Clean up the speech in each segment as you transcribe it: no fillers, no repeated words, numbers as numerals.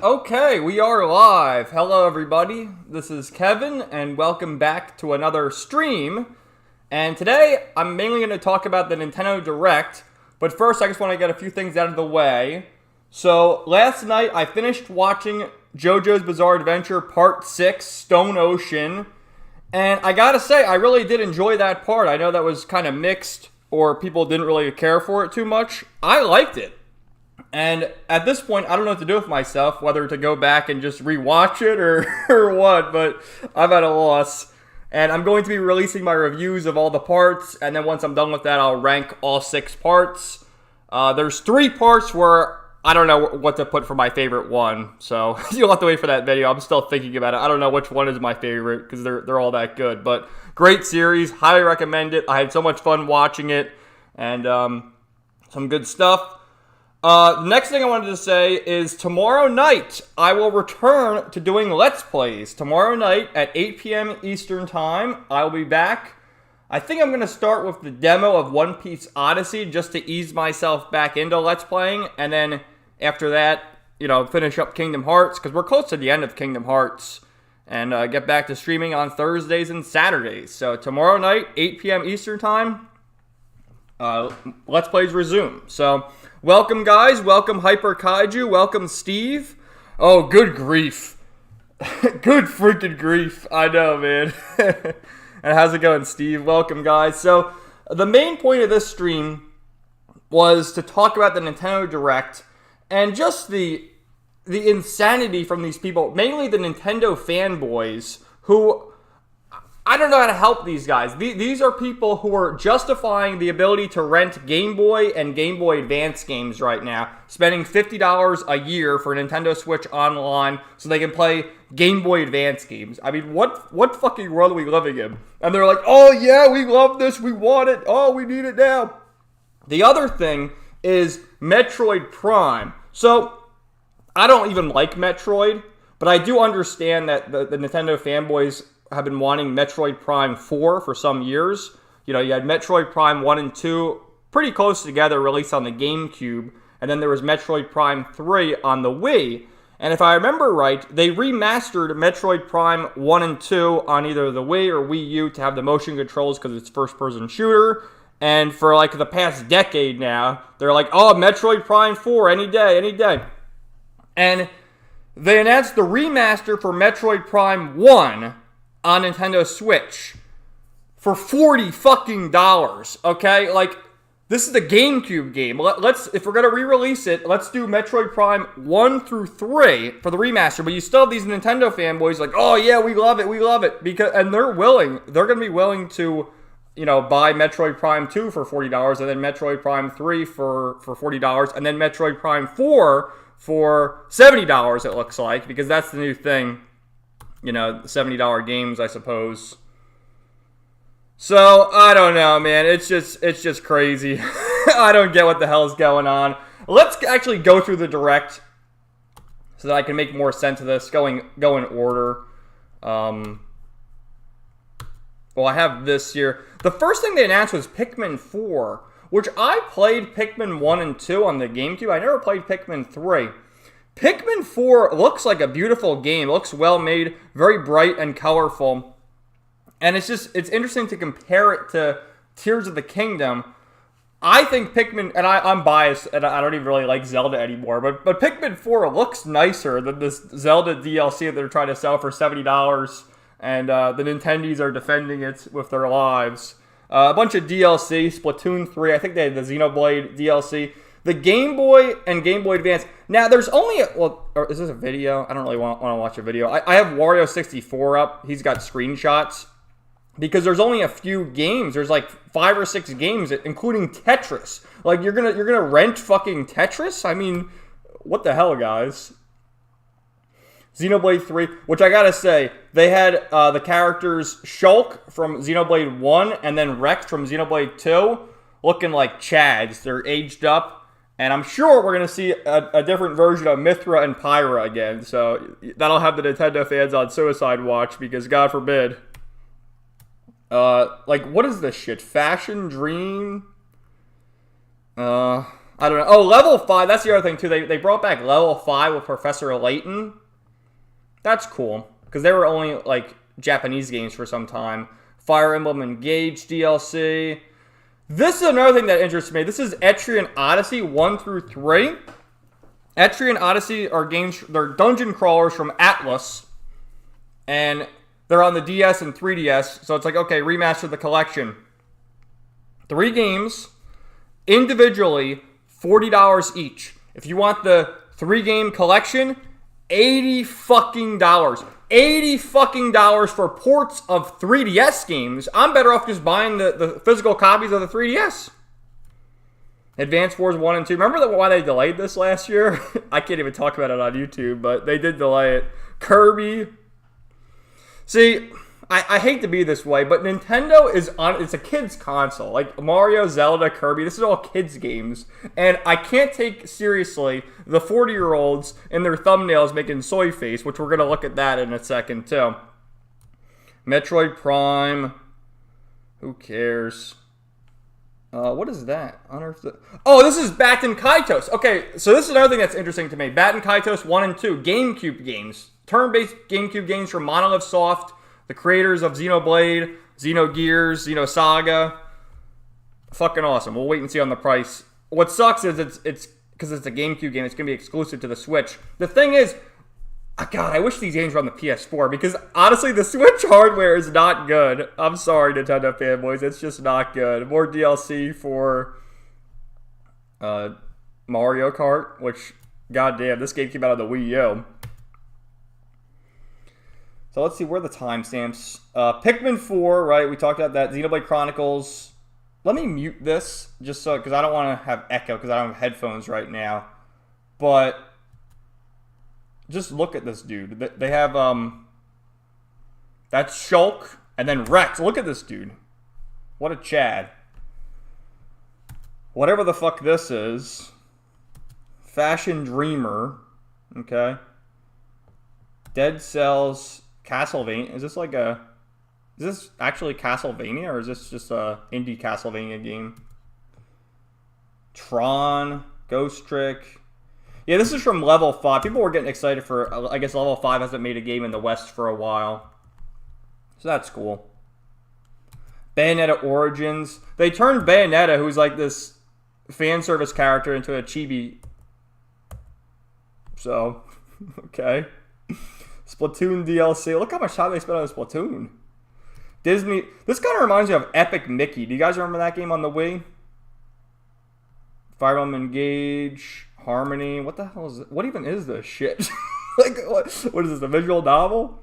Okay, we are live. Hello, everybody. This is Kevin, and welcome back to another stream. And today, I'm mainly going to talk about the Nintendo Direct. But first, I just want to get a few things out of the way. So, last night, I finished watching JoJo's Bizarre Adventure Part 6, Stone Ocean. And I gotta say, I really did enjoy that part. I know that was kind of mixed, or people didn't really care for it too much. I liked it. And at this point, I don't know what to do with myself, whether to go back and just rewatch it or what, but I'm at a loss. And I'm going to be releasing my reviews of all the parts, and then once I'm done with that, I'll rank all 6 parts. There's 3 parts where I don't know what to put for my favorite one, so you'll have to wait for that video. I'm still thinking about it. I don't know which one is my favorite, because they're all that good. But great series, highly recommend it. I had so much fun watching it, and some good stuff. The next thing I wanted to say is tomorrow night I will return to doing Let's Plays. Tomorrow night at 8 p.m. Eastern Time, I will be back. I think I'm going to start with the demo of One Piece Odyssey just to ease myself back into Let's Playing. And then after that, finish up Kingdom Hearts because we're close to the end of Kingdom Hearts. And get back to streaming on Thursdays and Saturdays. So tomorrow night, 8 p.m. Eastern Time, Let's Plays resume. So welcome, guys. Welcome, Hyper Kaiju. Welcome, Steve. Oh, good grief. Good freaking grief. I know, man. And how's it going, Steve? Welcome, guys. So the main point of this stream was to talk about the Nintendo Direct and just the insanity from these people, mainly the Nintendo fanboys, who I don't know how to help these guys. These are people who are justifying the ability to rent Game Boy and Game Boy Advance games right now, spending $50 a year for Nintendo Switch Online so they can play Game Boy Advance games. I mean, what fucking world are we living in? And they're like, oh yeah, we love this, we want it, oh, we need it now. The other thing is Metroid Prime. So, I don't even like Metroid, but I do understand that the Nintendo fanboys have been wanting Metroid Prime 4 for some years. You had Metroid Prime 1 and 2 pretty close together, released on the GameCube, and then there was Metroid Prime 3 on the Wii. And if I remember right, they remastered Metroid Prime 1 and 2 on either the Wii or Wii U to have the motion controls because it's first-person shooter. And for like the past decade now, they're like, oh, Metroid Prime 4, any day, any day. And they announced the remaster for Metroid Prime 1 on Nintendo Switch for $40 fucking dollars, okay? Like, this is the GameCube game. If we're gonna re-release it, let's do Metroid Prime 1 through 3 for the remaster, but you still have these Nintendo fanboys like, oh yeah, we love it, and they're gonna be willing to, buy Metroid Prime 2 for $40, and then Metroid Prime 3 for $40, and then Metroid Prime 4 for $70, it looks like, because that's the new thing. $70 games, I suppose. So, I don't know, man. It's just crazy. I don't get what the hell is going on. Let's actually go through the Direct so that I can make more sense of this. Go in order. Well, I have this here. The first thing they announced was Pikmin 4, which I played Pikmin 1 and 2 on the GameCube. I never played Pikmin 3. Pikmin 4 looks like a beautiful game. It looks well made, very bright and colorful. And it's interesting to compare it to Tears of the Kingdom. I think Pikmin, and I'm biased, and I don't even really like Zelda anymore, but Pikmin 4 looks nicer than this Zelda DLC that they're trying to sell for $70, and the Nintendos are defending it with their lives. A bunch of DLC, Splatoon 3, I think they had the Xenoblade DLC. The Game Boy and Game Boy Advance. Now, there's only is this a video? I don't really want to watch a video. I have Wario 64 up. He's got screenshots. Because there's only a few games. There's like 5 or 6 games, including Tetris. Like, you're gonna rent fucking Tetris? I mean, what the hell, guys? Xenoblade 3, which I gotta say, they had the characters Shulk from Xenoblade 1 and then Rex from Xenoblade 2 looking like Chads. They're aged up. And I'm sure we're going to see a different version of Mithra and Pyra again. So that'll have the Nintendo fans on suicide watch because, God forbid. What is this shit? Fashion Dream? I I don't know. Oh, level 5. That's the other thing, too. They brought back level 5 with Professor Layton. That's cool. Because they were only, like, Japanese games for some time. Fire Emblem Engage DLC. This is another thing that interests me. This is Etrian Odyssey 1 through 3. Etrian Odyssey are games, they're dungeon crawlers from Atlas. And they're on the DS and 3DS. So it's like, okay, remaster the collection. 3 games, individually, $40 each. If you want the 3-game collection, $80 fucking dollars. $80 fucking dollars for ports of 3DS games. I'm better off just buying the physical copies of the 3DS. Advance Wars 1 and 2. Remember why they delayed this last year? I can't even talk about it on YouTube, but they did delay it. Kirby. See, I hate to be this way, but Nintendo it's a kid's console. Like Mario, Zelda, Kirby, this is all kids games. And I can't take seriously the 40-year-olds in their thumbnails making soy face, which we're going to look at that in a second too. Metroid Prime. Who cares? What is that? Oh, this is Baten Kaitos. Okay, so this is another thing that's interesting to me. Baten Kaitos 1 and 2, GameCube games. Turn-based GameCube games from Monolith Soft, the creators of Xenoblade, Xenogears, Xenosaga. Fucking awesome. We'll wait and see on the price. What sucks is it's because it's a GameCube game, it's going to be exclusive to the Switch. The thing is, God, I wish these games were on the PS4 because honestly, the Switch hardware is not good. I'm sorry, Nintendo fanboys. It's just not good. More DLC for Mario Kart, which, goddamn, this game came out on the Wii U. So let's see, where are the timestamps? Pikmin 4, right? We talked about that. Xenoblade Chronicles. Let me mute this, just so, because I don't want to have echo, because I don't have headphones right now. But just look at this dude. They have, that's Shulk, and then Rex. Look at this dude. What a Chad. Whatever the fuck this is. Fashion Dreamer. Okay. Dead Cells. Castlevania. Is this actually Castlevania, or is this just a indie Castlevania game? Tron, Ghost Trick. Yeah, this is from Level 5. People were getting excited for, I guess Level 5 hasn't made a game in the West for a while. So that's cool. Bayonetta Origins. They turned Bayonetta, who's like this fan service character, into a chibi. So, okay. Splatoon DLC. Look how much time they spent on Splatoon. Disney. This kind of reminds me of Epic Mickey. Do you guys remember that game on the Wii? Fire Emblem Engage. Harmony. What the hell is it? What even is this shit? Like, what is this? A visual novel?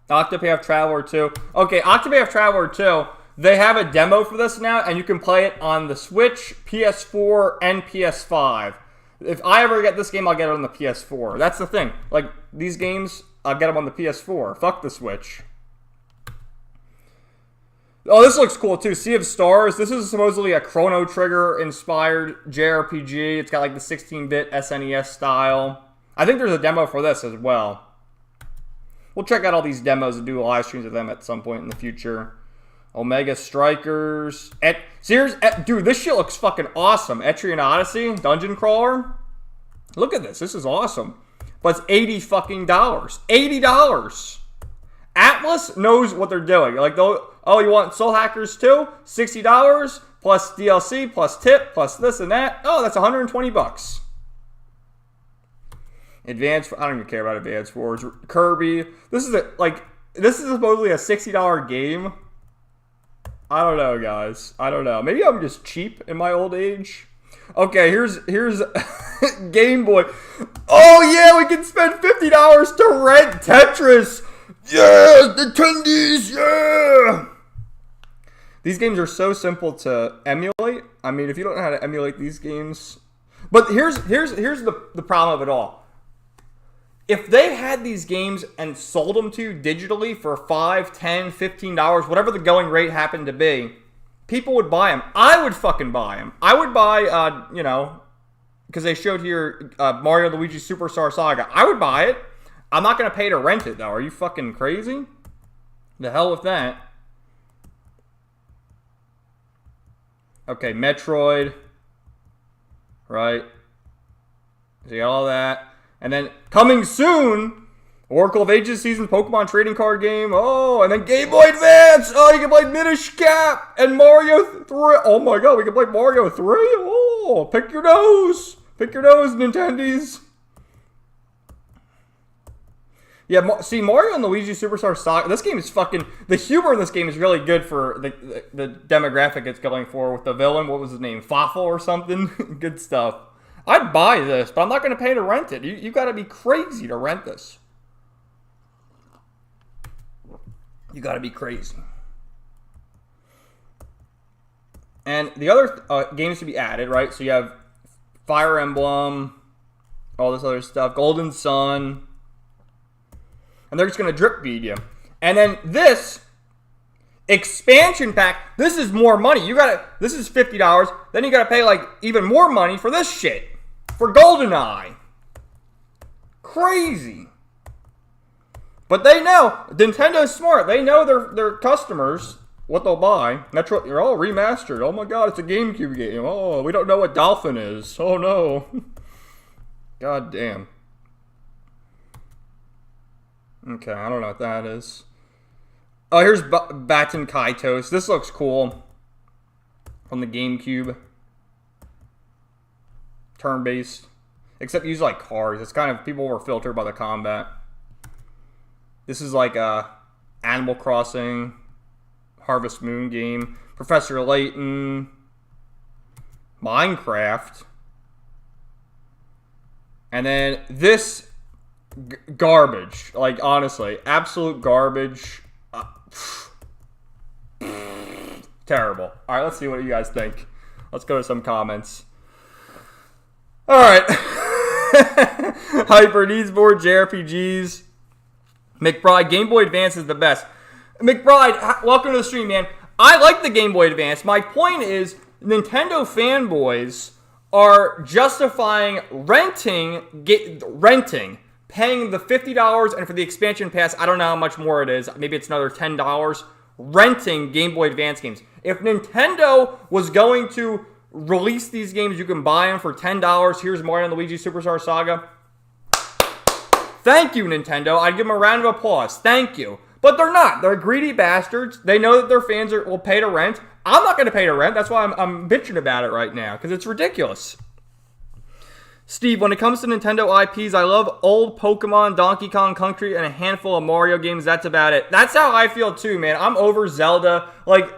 Octopath Traveler 2. Okay, Octopath Traveler 2. They have a demo for this now, and you can play it on the Switch, PS4, and PS5. If I ever get this game, I'll get it on the PS4. That's the thing. Like, these games, I'll get them on the PS4. Fuck the Switch. Oh, this looks cool, too. Sea of Stars. This is supposedly a Chrono Trigger-inspired JRPG. It's got, like, the 16-bit SNES style. I think there's a demo for this as well. We'll check out all these demos and do live streams of them at some point in the future. Omega Strikers. Dude, this shit looks fucking awesome. Etrian Odyssey, Dungeon Crawler. Look at this. This is awesome. But it's $80 fucking dollars. $80. Atlas knows what they're doing. Like, oh, you want Soul Hackers 2? $60 plus DLC plus tip plus this and that. Oh, that's $120. Advance. I don't even care about Advance Wars. Kirby. This is supposedly a $60 game. I don't know, guys. I don't know. Maybe I'm just cheap in my old age. Okay, here's Game Boy. Oh yeah, we can spend $50 to rent Tetris. Yeah, Nintendos, yeah. These games are so simple to emulate. I mean, if you don't know how to emulate these games, but here's the problem of it all. If they had these games and sold them to you digitally for $5, $10, $15, whatever the going rate happened to be, people would buy them. I would fucking buy them. I would buy, because they showed here Mario Luigi Superstar Saga. I would buy it. I'm not going to pay to rent it, though. Are you fucking crazy? The hell with that. Okay, Metroid. right? So you got all that. And then coming soon, Oracle of Ages season Pokemon trading card game. Oh, and then Game Boy Advance. Oh, you can play Minish Cap and Mario 3. Oh my god, we can play Mario 3? Oh, pick your nose. Pick your nose, Nintendies. Yeah, see, Mario and Luigi Superstar Saga, this game is fucking... The humor in this game is really good for the demographic it's going for with the villain. What was his name? Fafel or something? Good stuff. I'd buy this, but I'm not going to pay to rent it. You got to be crazy to rent this. You got to be crazy. And the other games to be added, right? So you have Fire Emblem, all this other stuff, Golden Sun... And they're just going to drip feed you. And then this expansion pack, this is more money. This is $50. Then you got to pay like even more money for this shit. For GoldenEye. Crazy. But they know. Nintendo's smart. They know their customers, what they'll buy. That's what you're all remastered. Oh my god, it's a GameCube game. Oh, we don't know what Dolphin is. Oh no. God damn. Okay, I don't know what that is. Oh, here's Baton Kaitos. This looks cool. From the GameCube. Turn-based. Except use like cars. It's kind of, people were filtered by the combat. This is like a Animal Crossing, Harvest Moon game. Professor Layton. Minecraft. And then this... garbage. Like, honestly. Absolute garbage. Terrible. Alright, let's see what you guys think. Let's go to some comments. Alright. Hyper needs more JRPGs. McBride, Game Boy Advance is the best. McBride, welcome to the stream, man. I like the Game Boy Advance. My point is, Nintendo fanboys are justifying renting, paying the $50, and for the expansion pass, I don't know how much more it is. Maybe it's another $10. Renting Game Boy Advance games. If Nintendo was going to release these games, you can buy them for $10. Here's Mario and Luigi Superstar Saga. Thank you, Nintendo. I'd give them a round of applause. Thank you. But they're not. They're greedy bastards. They know that their fans will pay to rent. I'm not going to pay to rent. That's why I'm bitching about it right now, because it's ridiculous. Steve, when it comes to Nintendo IPs, I love old Pokemon, Donkey Kong Country, and a handful of Mario games. That's about it. That's how I feel too, man. I'm over Zelda. Like,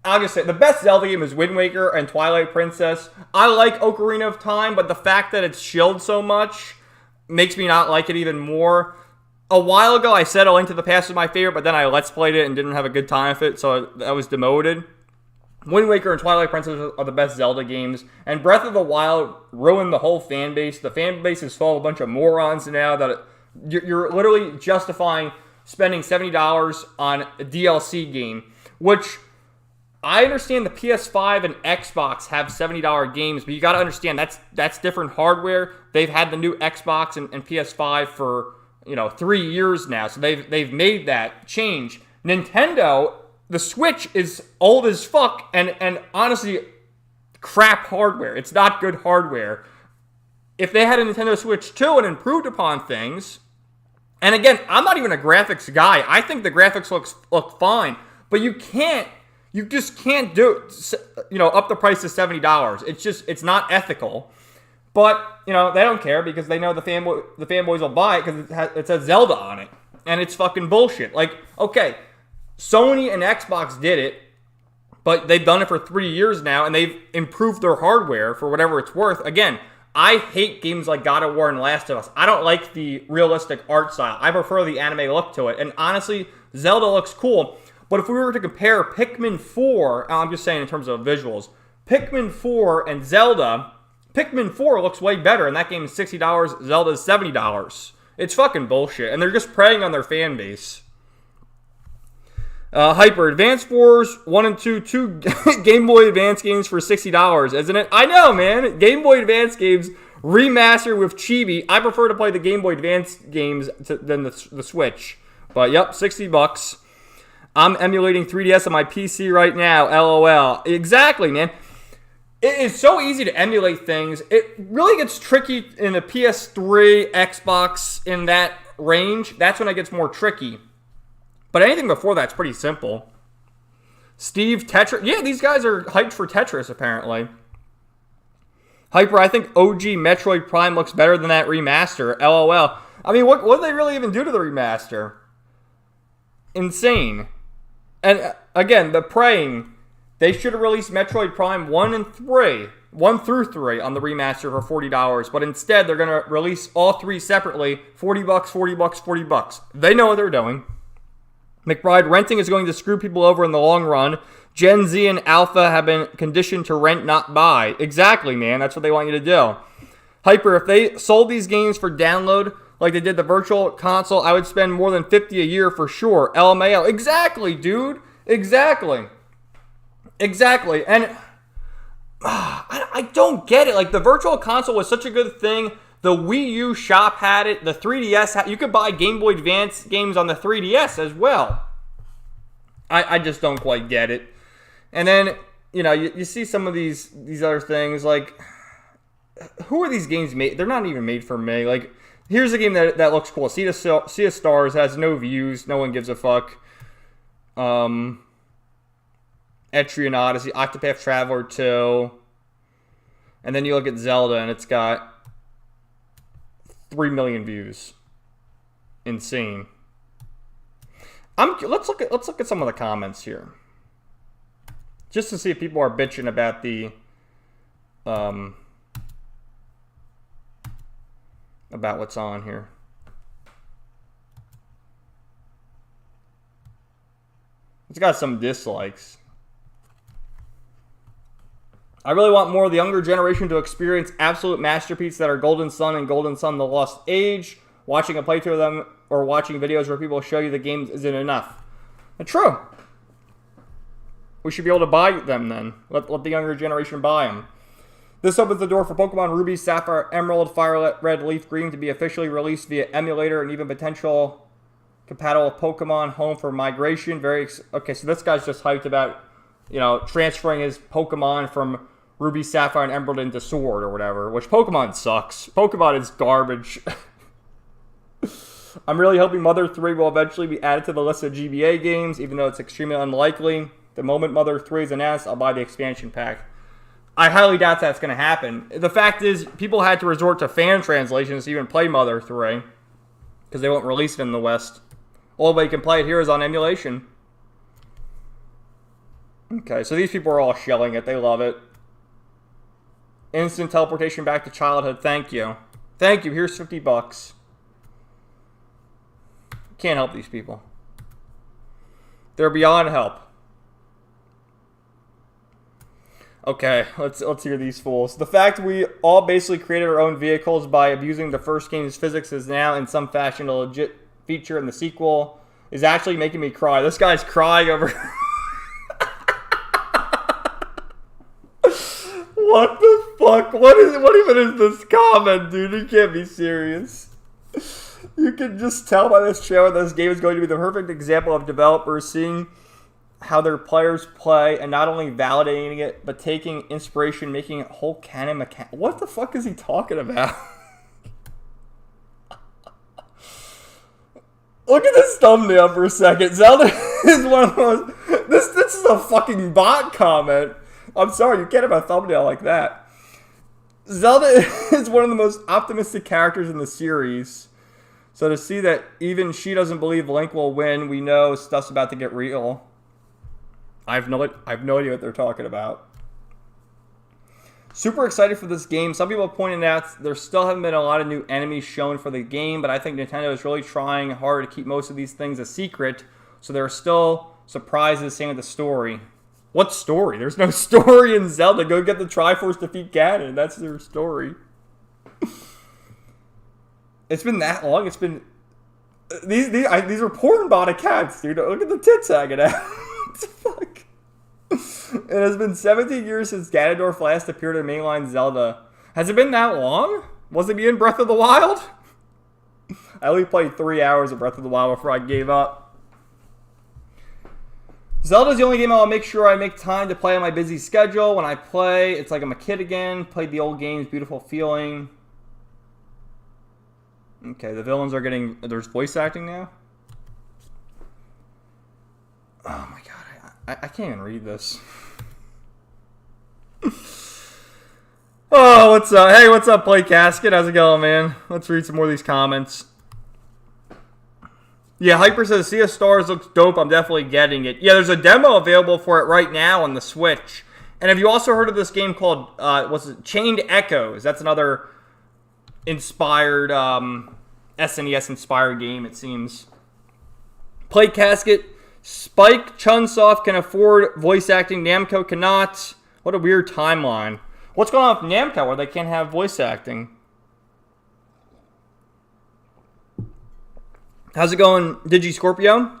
I'll just say, the best Zelda game is Wind Waker and Twilight Princess. I like Ocarina of Time, but the fact that it's shilled so much makes me not like it even more. A while ago, I said A Link to the Past was my favorite, but then I Let's Played it and didn't have a good time with it, so that was demoted. Wind Waker and Twilight Princess are the best Zelda games, and Breath of the Wild ruined the whole fan base. The fan base is full of a bunch of morons now that you're literally justifying spending $70 on a DLC game, which I understand the PS5 and Xbox have $70 games, but you got to understand that's different hardware. They've had the new Xbox and PS5 for 3 years now, so they've made that change. Nintendo, the Switch is old as fuck and honestly crap hardware. It's not good hardware. If they had a Nintendo Switch 2 and improved upon things, and again, I'm not even a graphics guy. I think the graphics look fine, but you just can't do up the price to $70. It's not ethical. But they don't care because they know the fanboys will buy it because it says Zelda on it, and it's fucking bullshit. Like, okay, Sony and Xbox did it, but they've done it for 3 years now, and they've improved their hardware for whatever it's worth. Again, I hate games like God of War and Last of Us. I don't like the realistic art style. I prefer the anime look to it. And honestly, Zelda looks cool. But if we were to compare Pikmin 4, I'm just saying in terms of visuals, Pikmin 4 and Zelda, Pikmin 4 looks way better, and that game is $60, Zelda is $70. It's fucking bullshit, and they're just preying on their fan base. Hyper, Advance Wars 1 and 2 Game Boy Advance games for $60, isn't it? I know, man. Game Boy Advance games remastered with Chibi. I prefer to play the Game Boy Advance games than the Switch. But, yep, $60. I'm emulating 3DS on my PC right now, LOL. Exactly, man. It is so easy to emulate things. It really gets tricky in the PS3, Xbox, in that range. That's when it gets more tricky. But anything before that's pretty simple. Steve, Tetris. Yeah, these guys are hyped for Tetris, apparently. Hyper, I think OG Metroid Prime looks better than that remaster. LOL. I mean, what did they really even do to the remaster? Insane. And again, the praying, they should have released Metroid Prime 1 and 3, 1 through 3 on the remaster for $40, but instead they're going to release all three separately, $40, $40, $40. They know what they're doing. McBride, renting is going to screw people over in the long run. Gen Z and Alpha have been conditioned to rent, not buy. Exactly, man. That's what they want you to do. Hyper, if they sold these games for download like they did the Virtual Console, I would spend more than $50 a year for sure. LMAO. Exactly, dude. Exactly. And I don't get it. Like, the Virtual Console was such a good thing. The Wii U shop had it. The 3DS, you could buy Game Boy Advance games on the 3DS as well. I just don't quite get it. And then, you see some of these other things, like, who are these games made? They're not even made for me. Like, here's a game that looks cool. Sea of Stars has no views. No one gives a fuck. Etrian Odyssey, Octopath Traveler 2. And then you look at Zelda, and it's got 3 million views. Insane. Let's look at some of the comments here, just to see if people are bitching about the about what's on here. It's got some dislikes. I really want more of the younger generation to experience absolute masterpieces that are Golden Sun and Golden Sun The Lost Age. Watching a playthrough of them or watching videos where people show you the games isn't enough. And true. We should be able to buy them then. Let the younger generation buy them. This opens the door for Pokemon Ruby, Sapphire, Emerald, Fire Red, Leaf Green to be officially released via emulator and even potential compatible Pokemon Home for migration. Okay, so this guy's just hyped about, transferring his Pokemon from Ruby, Sapphire, and Emerald into Sword or whatever, which Pokemon sucks. Pokemon is garbage. I'm really hoping Mother 3 will eventually be added to the list of GBA games, even though it's extremely unlikely. The moment Mother 3 is announced, I'll buy the expansion pack. I highly doubt that's going to happen. The fact is, people had to resort to fan translations to even play Mother 3, because they won't release it in the West. All way you can play it here is on emulation. Okay, so these people are all shelling it. They love it. Instant teleportation back to childhood. Thank you. Thank you. Here's $50. Can't help these people. They're beyond help. Okay, let's hear these fools. The fact we all basically created our own vehicles by abusing the first game's physics is now in some fashion a legit feature in the sequel is actually making me cry. This guy's crying over... What the fuck? What even is this comment, dude? You can't be serious. You can just tell by this trailer that this game is going to be the perfect example of developers seeing how their players play and not only validating it, but taking inspiration, making a whole canon mechanic. What the fuck is he talking about? Look at this thumbnail for a second. Zelda is one of the most... This is a fucking bot comment. I'm sorry, you can't have a thumbnail like that. Zelda is one of the most optimistic characters in the series. So to see that even she doesn't believe Link will win, we know stuff's about to get real. I have no idea what they're talking about. Super excited for this game. Some people have pointed out there still haven't been a lot of new enemies shown for the game, but I think Nintendo is really trying hard to keep most of these things a secret, so there are still surprises, same with the story. What story? There's no story in Zelda. Go get the Triforce, defeat Ganon. That's their story. It's been that long. It's been... These are porn bot accounts, dude. Look at the tits hanging out. What the fuck? It has been 17 years since Ganondorf last appeared in mainline Zelda. Has it been that long? Wasn't he in Breath of the Wild? I only played 3 hours of Breath of the Wild before I gave up. Zelda's the only game I'll make sure I make time to play on my busy schedule. When I play, it's like I'm a kid again. Played the old games, beautiful feeling. Okay, the villains are getting... There's voice acting now? Oh my god, I can't even read this. Oh, what's up? Hey, what's up, Play Casket? How's it going, man? Let's read some more of these comments. Yeah, Hyper says, Sea of Stars looks dope. I'm definitely getting it. Yeah, there's a demo available for it right now on the Switch. And have you also heard of this game called, what's it? Chained Echoes? That's another inspired, SNES-inspired game, it seems. Play Casket. Spike Chunsoft can afford voice acting. Namco cannot. What a weird timeline. What's going on with Namco where they can't have voice acting? How's it going, DigiScorpio?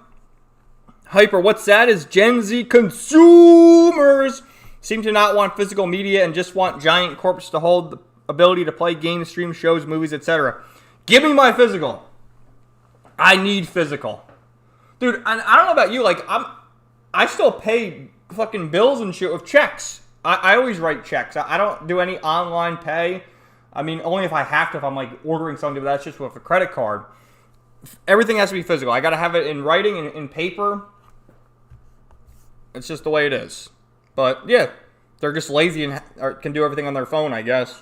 Hyper, what's sad is Gen Z consumers seem to not want physical media and just want giant corps to hold the ability to play games, stream shows, movies, etc. Give me my physical. I need physical. Dude, and I don't know about you, like, I still pay fucking bills and shit with checks. I always write checks. I don't do any online pay. I mean, only if I have to, if I'm, like, ordering something, but that's just with a credit card. Everything has to be physical. I got to have it in writing, in paper. It's just the way it is. But, yeah, they're just lazy and can do everything on their phone, I guess.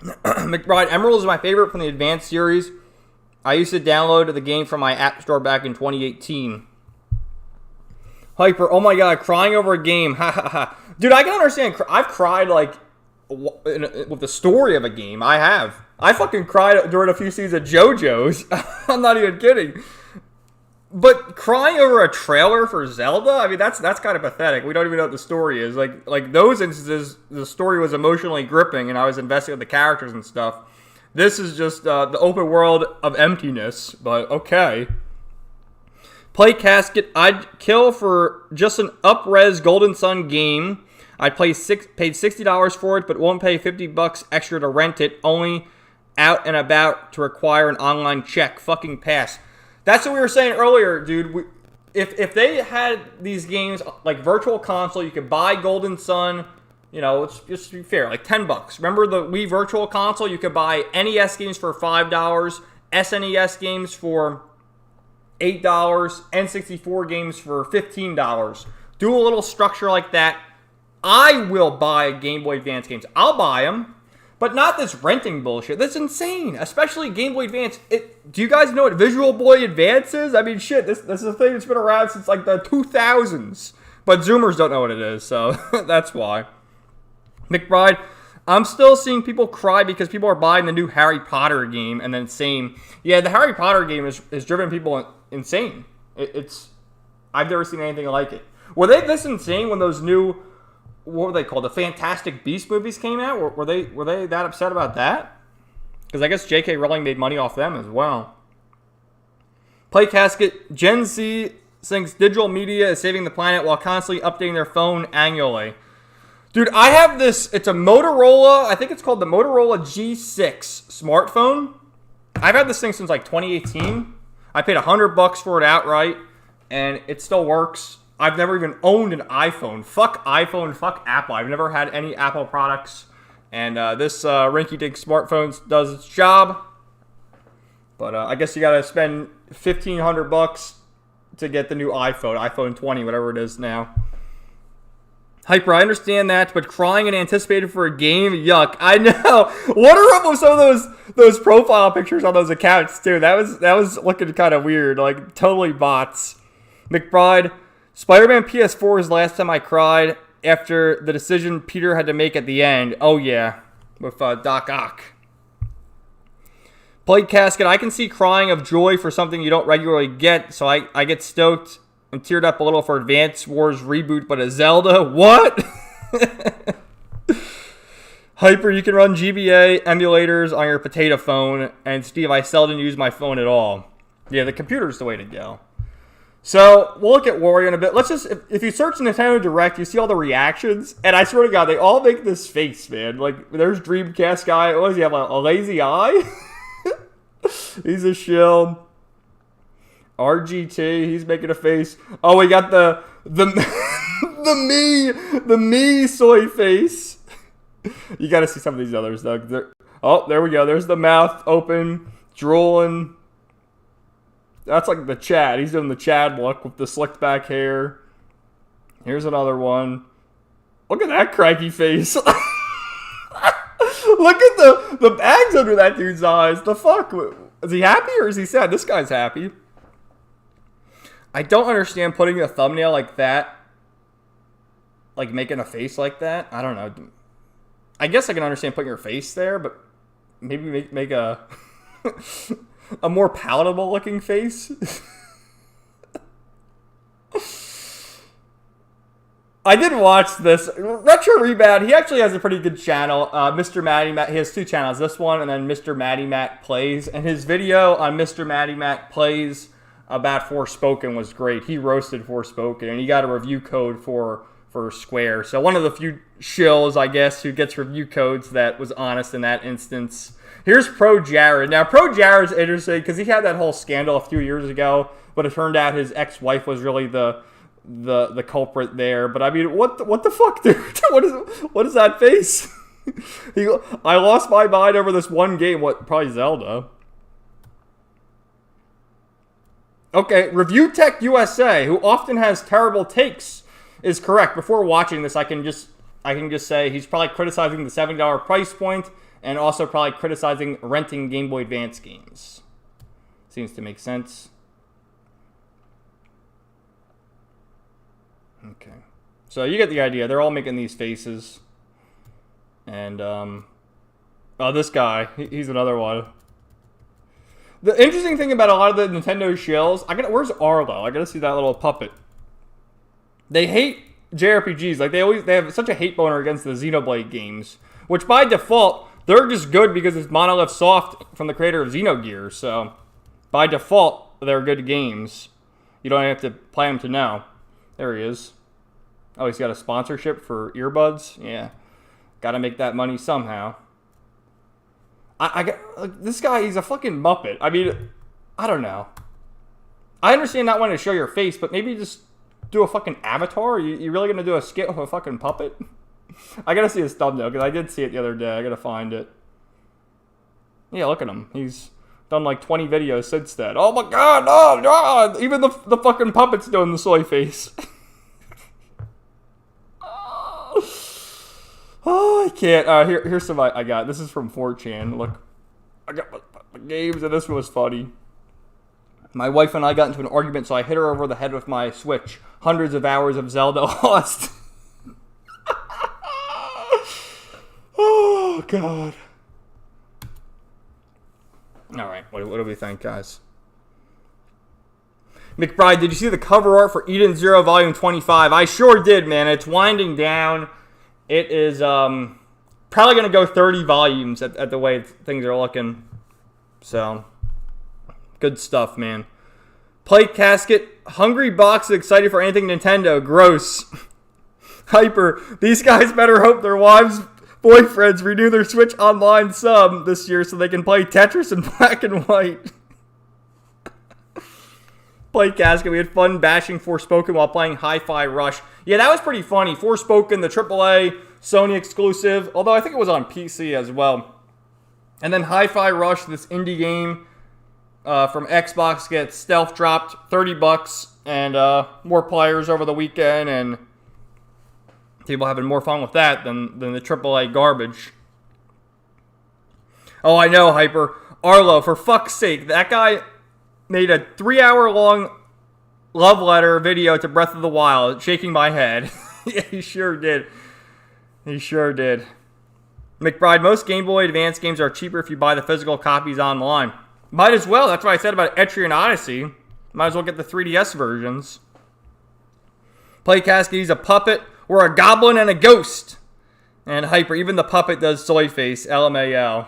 McBride, Emerald is my favorite from the Advanced series. I used to download the game from my app store back in 2018. Hyper, oh my god, crying over a game. Ha ha ha. Dude, I can understand. I've cried, like, with the story of a game. I have. I fucking cried during a few seasons of JoJo's. I'm not even kidding. But crying over a trailer for Zelda, I mean, that's kind of pathetic. We don't even know what the story is. Like those instances, the story was emotionally gripping, and I was invested in the characters and stuff. This is just the open world of emptiness, but okay. Play Casket, I'd kill for just an up-res Golden Sun game. I'd paid $60 for it, but won't pay $50 extra to rent it. Only out and about to require an online check. Fucking pass. That's what we were saying earlier, dude. If they had these games like Virtual Console, you could buy Golden Sun. You know, let's just be fair, like $10. Remember the Wii Virtual Console? You could buy NES games for $5, SNES games for $8, N64 games for $15. Do a little structure like that. I will buy Game Boy Advance games. I'll buy them, but not this renting bullshit. That's insane, especially Game Boy Advance. Do you guys know what Visual Boy Advance is? I mean, shit, this is a thing that's been around since like the 2000s. But Zoomers don't know what it is, so that's why. McBride, I'm still seeing people cry because people are buying the new Harry Potter game and then saying, yeah, the Harry Potter game is driven people insane. I've never seen anything like it. Were they this insane when those new, what were they called, the Fantastic Beasts movies came out? Were they that upset about that? Because I guess J.K. Rowling made money off them as well. Play Casket, Gen Z thinks digital media is saving the planet while constantly updating their phone annually. Dude, I have this, it's a Motorola, I think it's called the Motorola G6 smartphone. I've had this thing since like 2018. I paid $100 for it outright, and it still works. I've never even owned an iPhone. Fuck iPhone, fuck Apple. I've never had any Apple products, and this rinky-dink smartphone does its job. But I guess you gotta spend $1,500 to get the new iPhone 20, whatever it is now. Hyper, I understand that, but crying and anticipating for a game, yuck. I know. What are up with some of those profile pictures on those accounts too? That was looking kind of weird, like totally bots. McBride, Spider-Man PS4 is the last time I cried after the decision Peter had to make at the end. Oh yeah, with Doc Ock. Blade Casket, I can see crying of joy for something you don't regularly get, so I get stoked and teared up a little for Advance Wars reboot, but a Zelda? What? Hyper, you can run GBA emulators on your potato phone, and Steve, I seldom use my phone at all. Yeah, the computer's the way to go. So, we'll look at Wario in a bit. Let's just, if you search Nintendo Direct, you see all the reactions, and I swear to God, they all make this face, man. Like, there's Dreamcast guy, what does he have, a lazy eye? He's a shill. RGT, he's making a face. Oh, we got the the me soy face. You got to see some of these others, though. Oh, there we go. There's the mouth open, drooling. That's like the Chad. He's doing the Chad look with the slicked back hair. Here's another one. Look at that cranky face. Look at the bags under that dude's eyes. The fuck? Is he happy or is he sad? This guy's happy. I don't understand putting a thumbnail like that. Like making a face like that. I don't know. I guess I can understand putting your face there, but maybe make a a more palatable looking face. I did watch this. Retro Rebound, he actually has a pretty good channel. Mr. Matty Matt, he has two channels. This one and then Mr. Matty Matt Plays. And his video on Mr. Matty Matt Plays about Forspoken was great. He roasted Forspoken and he got a review code for Square. So one of the few shills, I guess, who gets review codes that was honest in that instance. Here's Pro Jared. Now, Pro Jared's interesting because he had that whole scandal a few years ago, but it turned out his ex-wife was really the culprit there. But I mean, what the fuck, dude? What is that face? I lost my mind over this one game. What? Probably Zelda. Okay, Review Tech USA, who often has terrible takes, is correct. Before watching this, I can just say he's probably criticizing the $70 price point and also probably criticizing renting Game Boy Advance games. Seems to make sense. Okay. So you get the idea. They're all making these faces. And, oh, this guy. He's another one. The interesting thing about a lot of the Nintendo shills, where's Arlo? I gotta see that little puppet. They hate JRPGs. Like, they have such a hate boner against the Xenoblade games. Which, by default, they're just good because it's Monolith Soft from the creator of Xenogears. So, by default, they're good games. You don't have to play them to know. There he is. Oh, he's got a sponsorship for earbuds? Yeah. Gotta make that money somehow. This guy, he's a fucking Muppet. I mean, I don't know. I understand not wanting to show your face, but maybe just do a fucking avatar? You really gonna do a skit with a fucking puppet? I gotta see his thumbnail, because I did see it the other day. I gotta find it. Yeah, look at him. He's done like 20 videos since then. Oh my god, no, no! Even the fucking puppet's doing the soy face. Oh, I can't. Here's some I got. This is from 4chan. Look, I got my games, and this one was funny. My wife and I got into an argument, so I hit her over the head with my Switch. Hundreds of hours of Zelda lost. Oh, God. All right, what do we think, guys? McBride, did you see the cover art for Eden Zero Volume 25? I sure did, man. It's winding down. It is probably going to go 30 volumes at the way things are looking. So, good stuff, man. Plate Casket. Hungry Box is excited for anything Nintendo. Gross. Hyper. These guys better hope their wives' boyfriends renew their Switch Online sub this year so they can play Tetris in black and white. Plate Casket. We had fun bashing Forspoken while playing Hi-Fi Rush. Yeah, that was pretty funny. Forspoken, the AAA Sony exclusive, although I think it was on PC as well. And then Hi-Fi Rush, this indie game from Xbox, gets stealth dropped, $30, and more players over the weekend, and people having more fun with that than the AAA garbage. Oh, I know, Hyper. Arlo, for fuck's sake, that guy made a 3-hour-long love letter video to Breath of the Wild, shaking my head. Yeah, he sure did. He sure did. McBride, most Game Boy Advance games are cheaper if you buy the physical copies online. Might as well. That's what I said about Etrian Odyssey. Might as well get the 3DS versions. Play Casket, he's a puppet or a goblin and a ghost. And Hyper, even the puppet does soy face. LMAO.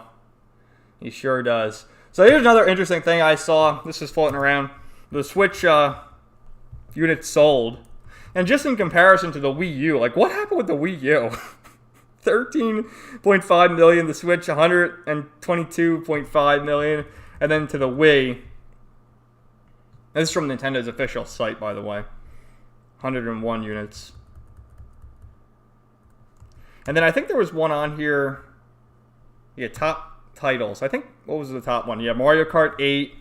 He sure does. So here's another interesting thing I saw. This is floating around. The Switch units sold. And just in comparison to the Wii U, like what happened with the Wii U? 13.5 million, the Switch 122.5 million, and then to the Wii, This is from Nintendo's official site, by the way. 101 units. And then I think there was one on here. Yeah, top titles. I think, what was the top one? Yeah, Mario Kart 8,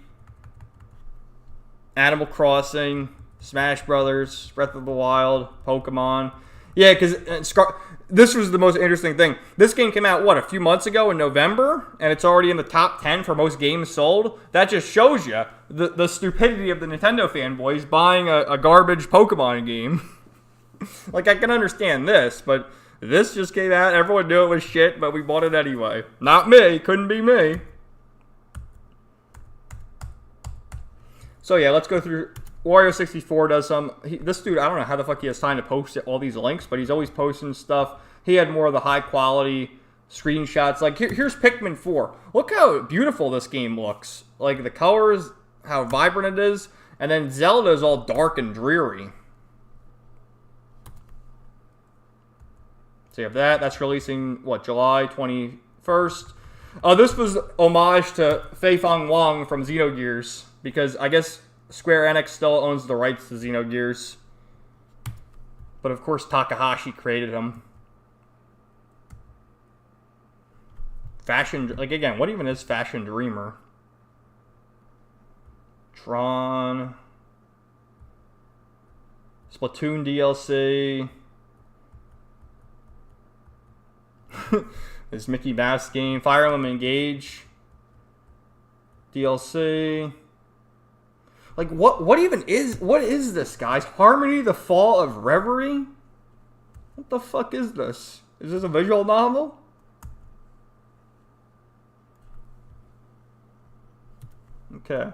Animal Crossing, Smash Brothers, Breath of the Wild, Pokemon. Yeah, because this was the most interesting thing. This game came out, what, a few months ago in November? And it's already in the top 10 for most games sold? That just shows you the stupidity of the Nintendo fanboys buying a garbage Pokemon game. Like, I can understand this, but this just came out. Everyone knew it was shit, but we bought it anyway. Not me. Couldn't be me. So, yeah, let's go through. Wario64 does some. This dude, I don't know how the fuck he has time to post all these links, but he's always posting stuff. He had more of the high-quality screenshots. Like, here's Pikmin 4. Look how beautiful this game looks. Like, the colors, how vibrant it is. And then Zelda is all dark and dreary. So you have that. That's releasing, what, July 21st. This was homage to Fei Fong Wong from Xenogears, because I guess Square Enix still owns the rights to Xenogears. But of course Takahashi created him. Fashion, like again, what even is Fashion Dreamer? Tron. Splatoon DLC. This Mickey Mouse game. Fire Emblem Engage DLC. Like, what is this, guys? Harmony, the Fall of Reverie? What the fuck is this? Is this a visual novel? Okay.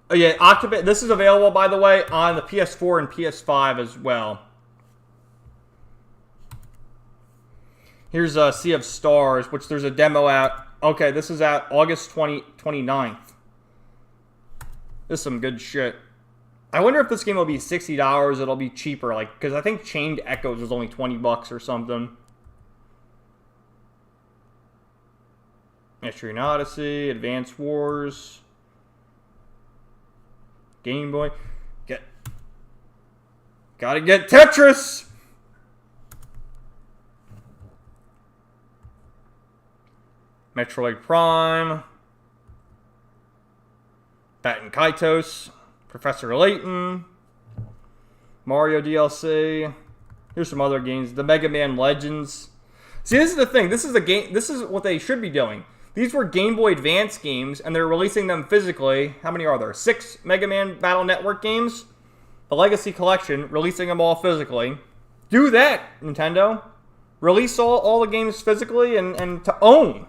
Oh yeah, Octopus. This is available, by the way, on the PS4 and PS5 as well. Here's Sea of Stars, which there's a demo out. Okay, this is out August 29th. This is some good shit. I wonder if this game will be $60. It'll be cheaper, like, because I think Chained Echoes was only $20 or something. Mystery and Odyssey, Advance Wars, Game Boy. Gotta get Tetris! Metroid Prime, Batten Kaitos, Professor Layton, Mario DLC. Here's some other games. The Mega Man Legends. See, this is the thing. This is the game. This is what they should be doing. These were Game Boy Advance games, and they're releasing them physically. How many are there? 6 Mega Man Battle Network games. The Legacy Collection, releasing them all physically. Do that, Nintendo. Release all the games physically and to own.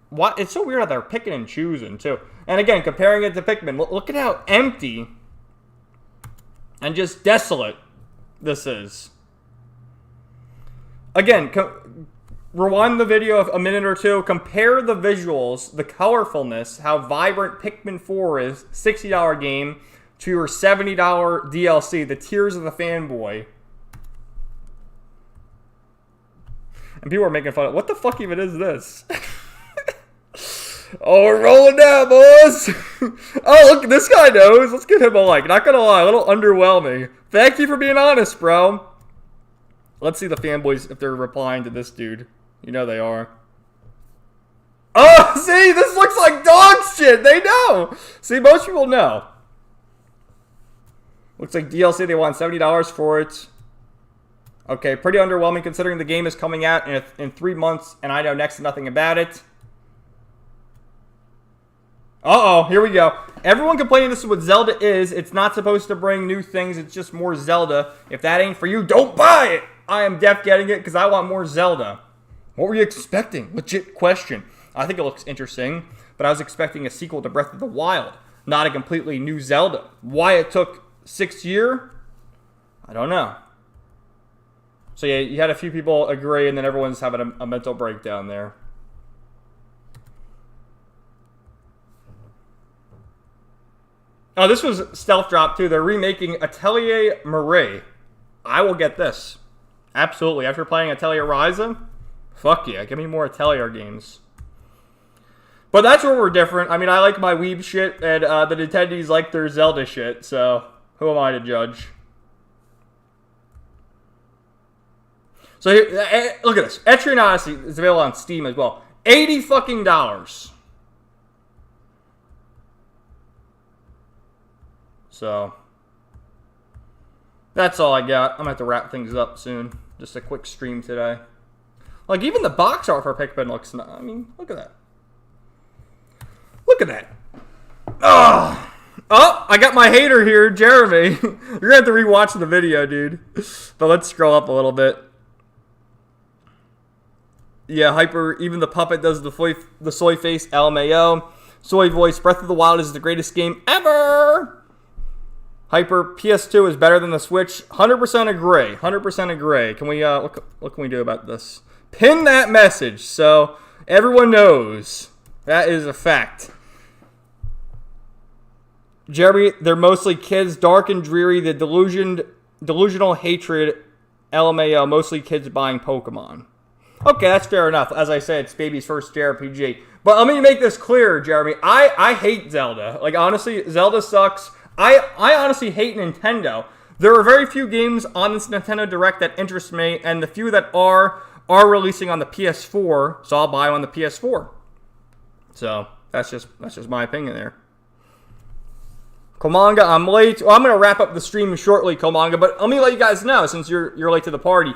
What? It's so weird how they're picking and choosing, too. And again, comparing it to Pikmin, look at how empty and just desolate this is. Again, rewind the video a minute or two. Compare the visuals, the colorfulness, how vibrant Pikmin 4 is, $60 game, to your $70 DLC, the Tears of the Fanboy. And people are making fun of, what the fuck even is this? Oh, we're rolling down, boys. Oh, look, this guy knows. Let's give him a like. Not gonna lie, a little underwhelming. Thank you for being honest, bro. Let's see the fanboys if they're replying to this dude. You know they are. Oh, see, this looks like dog shit. They know. See, most people know. Looks like DLC, they want $70 for it. Okay, pretty underwhelming considering the game is coming out in 3 months and I know next to nothing about it. Uh-oh, here we go. Everyone complaining this is what Zelda is. It's not supposed to bring new things. It's just more Zelda. If that ain't for you, don't buy it. I am def getting it because I want more Zelda. What were you expecting? Legit question. I think it looks interesting, but I was expecting a sequel to Breath of the Wild, not a completely new Zelda. Why it took 6 years? I don't know. So yeah, you had a few people agree, and then everyone's having a mental breakdown there. Oh, this was Stealth Drop, too. They're remaking Atelier Marie. I will get this. Absolutely. After playing Atelier Ryza, fuck yeah. Give me more Atelier games. But that's where we're different. I mean, I like my weeb shit, and the Nintendies like their Zelda shit, so who am I to judge? So here, look at this. Etrian Odyssey is available on Steam as well. $80 fucking dollars. So that's all I got. I'm gonna have to wrap things up soon. Just a quick stream today. Like, even the box art for Pikmin looks nice. I mean, look at that. Look at that. Oh, I got my hater here, Jeremy. You're gonna have to rewatch the video, dude. But let's scroll up a little bit. Yeah, Hyper, even the puppet does the soy face, LMAO. Soy voice, Breath of the Wild is the greatest game ever. Hyper, PS2 is better than the Switch. 100% agree. 100% agree. Can we, what can we do about this? Pin that message so everyone knows. That is a fact. Jeremy, they're mostly kids, dark and dreary, the delusional hatred, LMAO, mostly kids buying Pokemon. Okay, that's fair enough. As I said, it's baby's first JRPG. But let me make this clear, Jeremy. I hate Zelda. Like, honestly, Zelda sucks. I honestly hate Nintendo. There are very few games on this Nintendo Direct that interest me, and the few that are releasing on the PS4, so I'll buy them on the PS4. So, that's just my opinion there. Komanga, I'm late. Well, I'm going to wrap up the stream shortly, Komanga, but let me let you guys know, since you're late to the party.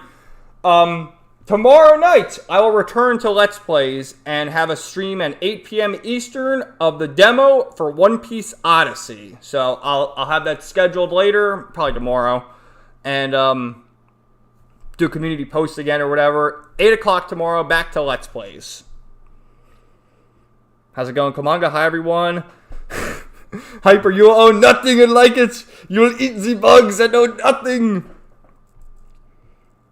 Tomorrow night, I will return to Let's Plays and have a stream at 8 p.m. Eastern of the demo for One Piece Odyssey. So I'll have that scheduled later, probably tomorrow, and do a community post again or whatever. 8 o'clock tomorrow, back to Let's Plays. How's it going, Komanga? Hi, everyone. Hyper, you will own nothing and like it. You will eat the bugs and know nothing.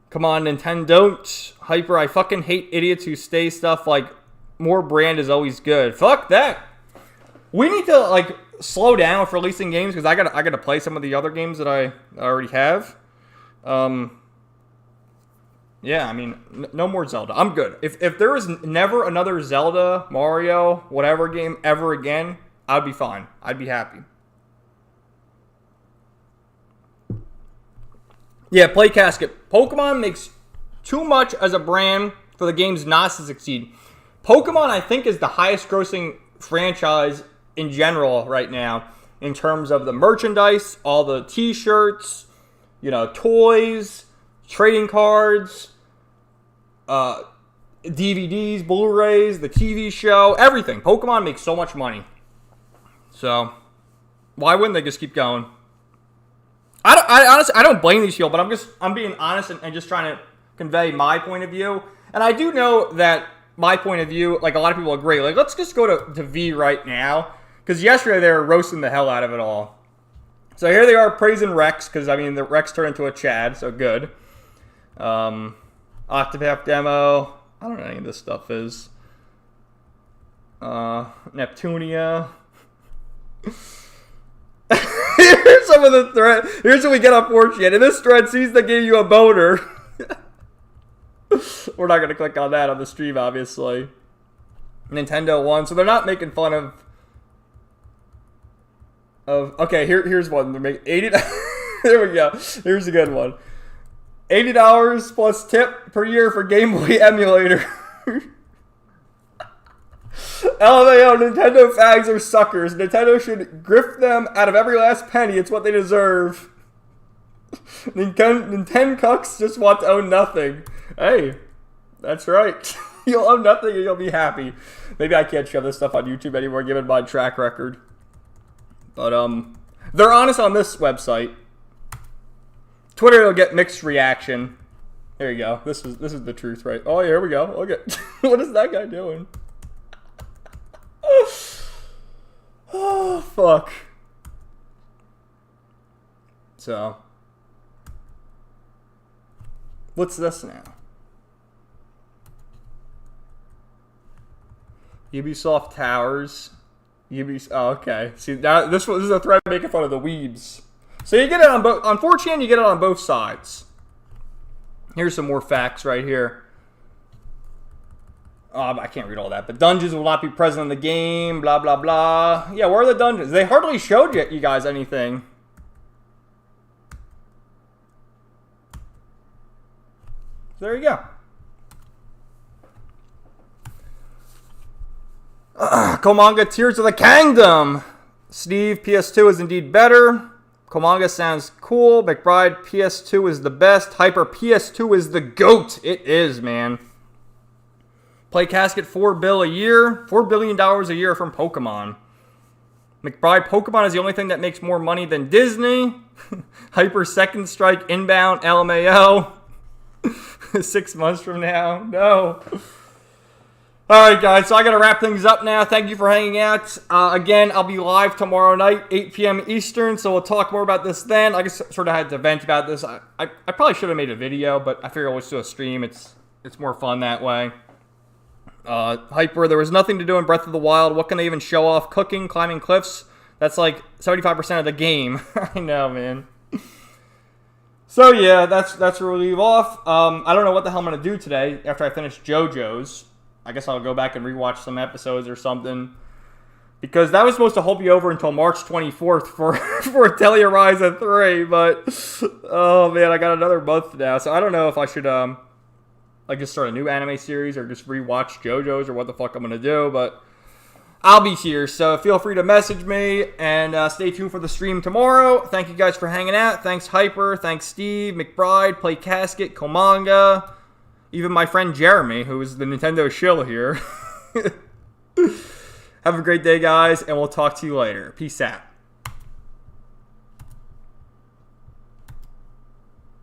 Come on, Nintendo, don't. Hyper, I fucking hate idiots who say stuff like, more brand is always good. Fuck that. We need to, like, slow down with releasing games, because I gotta play some of the other games that I already have. Yeah, I mean, no more Zelda. I'm good. If there is never another Zelda, Mario, whatever game ever again, I'd be fine. I'd be happy. Yeah, Play Casket. Pokemon makes too much as a brand for the games not to succeed. Pokemon, I think, is the highest grossing franchise in general right now in terms of the merchandise, all the t-shirts, toys, trading cards, DVDs, Blu-rays, the TV show, everything. Pokemon makes so much money. So, why wouldn't they just keep going? I honestly, I don't blame these people, but I'm being honest and just trying to convey my point of view. And I do know that my point of view, like, a lot of people agree. Like, let's just go to V right now, because yesterday they were roasting the hell out of it all. So here they are praising Rex, because, I mean, the Rex turned into a Chad, so good. Octopath demo. I don't know what any of this stuff is. Neptunia. Here's some of the thread. Here's what we get on 4chan. In this thread, sees that gave you a boner. We're not going to click on that on the stream, obviously. Nintendo won. So they're not making fun of okay, here's one. They're making 80. There we go. Here's a good one. $80 plus tip per year for Game Boy emulator. LMAO, Nintendo fags are suckers. Nintendo should grift them out of every last penny. It's what they deserve. Nintendo cucks just want to own nothing. Hey, that's right. You'll own nothing and you'll be happy. Maybe I can't show this stuff on YouTube anymore given my track record. But, they're honest on this website. Twitter will get mixed reaction. There you go. This is the truth, right? Oh, here we go. Look at what is that guy doing? Oh, fuck. So, what's this now? Ubisoft Towers. Oh, okay. See, now this is a thread making fun of the weebs. So you get it on both. On 4chan, you get it on both sides. Here's some more facts right here. I can't read all that. But dungeons will not be present in the game. Blah, blah, blah. Yeah, where are the dungeons? They hardly showed you guys anything. There you go. Komanga Tears of the Kingdom. Steve, PS2 is indeed better. Komanga sounds cool. McBride, PS2 is the best. Hyper, PS2 is the GOAT. It is, man. Play Casket, $4 billion a year. $4 billion a year from Pokemon. McBride, Pokemon is the only thing that makes more money than Disney. Hyper, Second Strike, Inbound, LMAO. 6 months from now. No. Alright, guys, so I got to wrap things up now. Thank you for hanging out. Again, I'll be live tomorrow night, 8 p.m. Eastern, so we'll talk more about this then. I just sort of had to vent about this. I probably should have made a video, but I figured I'll just do a stream. It's more fun that way. Hyper, there was nothing to do in Breath of the Wild. What can they even show off? Cooking, climbing cliffs? That's like 75% of the game. I know, man. So, yeah, that's where we'll leave off. I don't know what the hell I'm going to do today after I finish JoJo's. I guess I'll go back and rewatch some episodes or something. Because that was supposed to hold me over until March 24th for Telluride 3. But, oh man, I got another month now. So I don't know if I should like just start a new anime series or just rewatch JoJo's or what the fuck I'm going to do. But I'll be here. So feel free to message me and stay tuned for the stream tomorrow. Thank you guys for hanging out. Thanks Hyper. Thanks Steve, McBride, Play Casket, Komanga. Even my friend Jeremy, who is the Nintendo shill here. Have a great day, guys, and we'll talk to you later. Peace out.